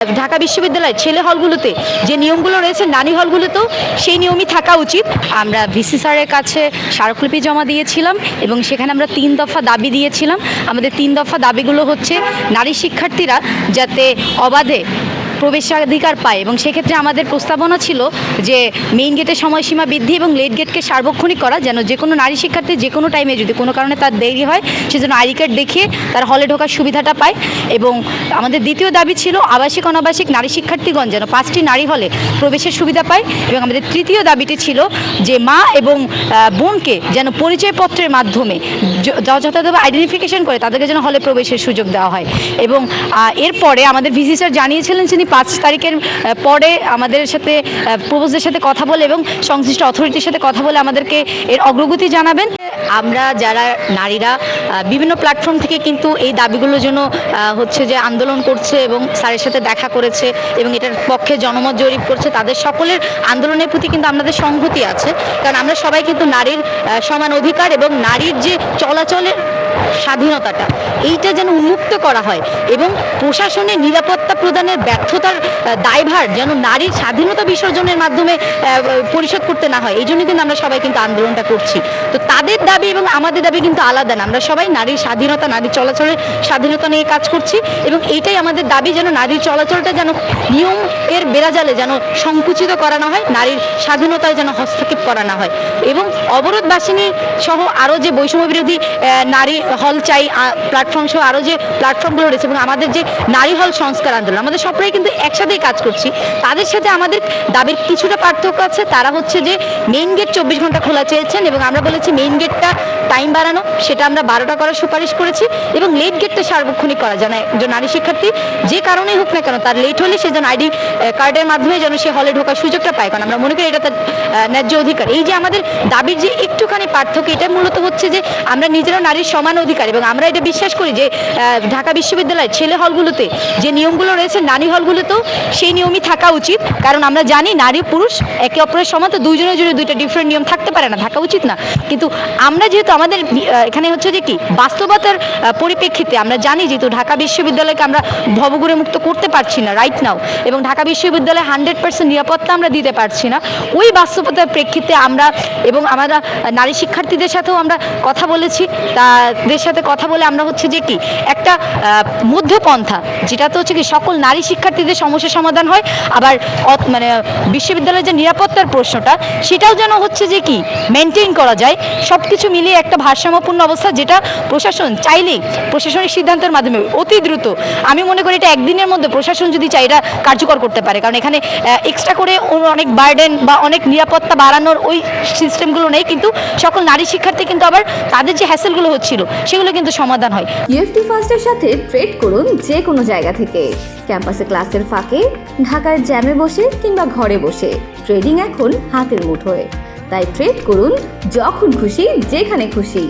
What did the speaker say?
ঢাকা বিশ্ববিদ্যালয়ের ছেলে হলগুলোতে যে নিয়মগুলো রয়েছে নারী হলগুলোতেও সেই নিয়মই থাকা উচিত। আমরা ভিসি স্যারের কাছে স্মারকলিপি জমা দিয়েছিলাম এবং সেখানে আমরা 3 দফা দাবি দিয়েছিলাম। আমাদের 3 দফা দাবিগুলো হচ্ছে নারী শিক্ষার্থীরা যাতে অবাধে প্রবেশাধিকার পায় এবং সেক্ষেত্রে আমাদের প্রস্তাবনা ছিল যে মেইন গেটের সময়সীমা বৃদ্ধি এবং লেট গেটকে সার্বক্ষণিক করা, যেন যে কোনো নারী শিক্ষার্থী যে কোনো টাইমে যদি কোনো কারণে তার দেরি হয় সে যেন আইডি কার্ড দেখিয়ে তার হলে ঢোকার সুবিধাটা পায়। এবং আমাদের দ্বিতীয় দাবি ছিল আবাসিক অনাবাসিক নারী শিক্ষার্থীগণ যেন 5টি নারী হলে প্রবেশের সুবিধা পায়। এবং আমাদের তৃতীয় দাবিটি ছিল যে মা এবং বোনকে যেন পরিচয়পত্রের মাধ্যমে যথাযথভাবে আইডেন্টিফিকেশন করে তাদেরকে যেন হলে প্রবেশের সুযোগ দেওয়া হয়। এবং এরপরে আমাদের ভিসি স্যার জানিয়েছিলেন তিনি 5 তারিখের পরে আমাদের সাথে প্রপোজের সাথে কথা বলে এবং সংশ্লিষ্ট অথরিটির সাথে কথা বলে আমাদেরকে এর অগ্রগতি জানাবেন। আমরা যারা নারীরা বিভিন্ন প্ল্যাটফর্ম থেকে কিন্তু এই দাবিগুলোর জন্য হচ্ছে যে আন্দোলন করছে এবং স্যারের সাথে দেখা করেছে এবং এটার পক্ষে জনমত জরিপ করছে, তাদের সকলের আন্দোলনের প্রতি কিন্তু আমাদের সংহতি আছে। কারণ আমরা সবাই কিন্তু নারীর সমান অধিকার এবং নারীর যে চলাচলের স্বাধীনতাটা এইটা যেন উন্মুক্ত করা হয় এবং প্রশাসনের নিরাপত্তা প্রদানের ব্যর্থতার দায়ভার যেন নারীর স্বাধীনতা বিসর্জনের মাধ্যমে পরিশোধ করতে না হয়, এই জন্য কিন্তু আমরা সবাই কিন্তু আন্দোলনটা করছি। তো তাদের দাবি এবং আমাদের দাবি কিন্তু আলাদা না, আমরা সবাই নারীর স্বাধীনতা নারীর চলাচলের স্বাধীনতা নিয়ে কাজ করছি এবং এইটাই আমাদের দাবি যেন নারীর চলাচলটা যেন নিয়ম এর বেড়াজালে যেন সংকুচিত করা না হয়, নারীর স্বাধীনতায় যেন হস্তক্ষেপ করা না হয়। এবং অবরোধবাসিনী সহ আরও যে বৈষম্য বিরোধী নারী হল চাই প্ল্যাটফর্ম সহ আরও যে প্ল্যাটফর্মগুলো রয়েছে এবং আমাদের যে নারী হল সংস্কার আন্দোলন, আমাদের সবাই কিন্তু একসাথেই কাজ করছি। তাদের সাথে আমাদের দাবির কিছুটা পার্থক্য আছে। তারা হচ্ছে যে মেইন গেট 24 ঘন্টা খোলা চেয়েছেন এবং আমরা বলেছি মেইন গেটটা টাইম বাড়ানো, সেটা আমরা 12টা করার সুপারিশ করেছি এবং লেট গেটটা সার্বক্ষণিক করা, যেন একজন নারী শিক্ষার্থী যে কারণেই হোক না কেন তার লেট হলে সে যেন আইডি কার্ডের মাধ্যমে যেন সে হলে ঢোকার সুযোগটা পায়, কারণ আমরা মনে করি এটা তার ন্যায্য অধিকার। এই যে আমাদের দাবির যে একটুখানি পার্থক্য, এটা মূলত হচ্ছে যে আমরা নিজেরা নারীর সমান অধিকার এবং আমরা এটা বিশ্বাস করি যে ঢাকা বিশ্ববিদ্যালয়ের ছেলে হলগুলোতে যে নিয়মগুলো রয়েছে নারী হলগুলোতেও সেই নিয়মই থাকা উচিত। কারণ আমরা জানি নারী পুরুষ একে অপরের সমান, তো দুইজনের জন্য দুইটা ডিফারেন্ট নিয়ম থাকতে পারে না, থাকা উচিত না। কিন্তু আমরা যেহেতু আমাদের এখানে হচ্ছে যে কি বাস্তবতার পরিপ্রেক্ষিতে আমরা জানি যেহেতু ঢাকা বিশ্ববিদ্যালয়কে আমরা ভবঘুরে মুক্ত করতে পারছি না রাইট নাও এবং ঢাকা বিশ্ববিদ্যালয়ে 100% নিরাপত্তা আমরা দিতে পারছি না, ওই বাস্তবতার প্রেক্ষিতে আমরা এবং আমরা নারী শিক্ষার্থীদের সাথেও আমরা কথা বলেছি। তাদের সাথে কথা বলে আমরা হচ্ছে যে কি একটা মধ্যপন্থা, যেটা তো হচ্ছে কি সকল নারী শিক্ষার্থীদের সমস্যার সমাধান হয়, আবার মানে বিশ্ববিদ্যালয়ের যে নিরাপত্তার প্রশ্নটা সেটাও যেন হচ্ছে যে কি মেনটেন করা যায়, সব কিছু মিলিয়ে একটা ভারসাম্যপূর্ণ অবস্থা, যেটা প্রশাসন চাইলেই প্রশাসনিক সিদ্ধান্তের মাধ্যমে অতি দ্রুত, আমি মনে করি এটা একদিনের মধ্যে প্রশাসন যদি চাই এটা কার্যকর করতে পারে। কারণ এখানে এক্সট্রা করে অনেক বার্ডেন বা অনেক নিরাপত্তা বাড়ানোর ওই সিস্টেমগুলো নেই, কিন্তু সকল নারী শিক্ষার্থী কিন্তু আবার তাদের যে হ্যাসেলগুলো হচ্ছিল সেগুলো কিন্তু সমাধান হয়। ইউএফটি ফার্স্টের সাথে ট্রেড করুন যে কোনো জায়গা থেকে, ক্যাম্পাসে ক্লাসের ফাঁকে, ঢাকার জ্যামে বসে কিংবা ঘরে বসে, ট্রেডিং এখন হাতের মুঠোয়। তাই ট্রেড করুন যখন খুশি যেখানে খুশি।